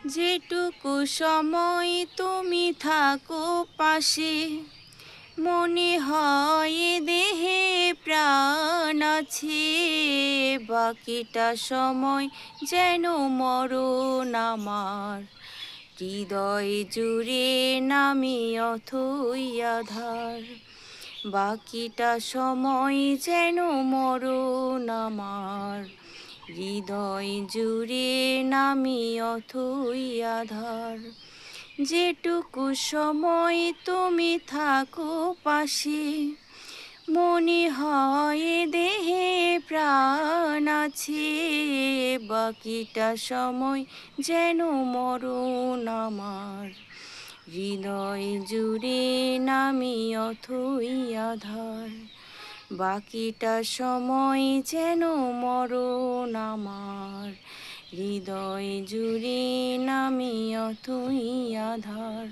যেটুকু সময় তুমি থাকো পাশে, মনে হয় এ দেহে প্রাণ আছে। বাকিটা সময় যেন মরণ আমার, হৃদয় জুড়ে নামি অথই আধার। বাকিটা সময় যেন মরণ আমার, হৃদয় জুড়ে নামি অথই আধার। যেটুকু সময় তুমি থাকো পাশে, মনে হয় এ দেহে প্রাণ আছে। বাকিটা সময় যেন মরণ আমার, হৃদয় জুড়ে নামি অথই আধার। বাকিটা সময় যেন মরণ আমার, হৃদয় জুড়ে নামি অথই আধার।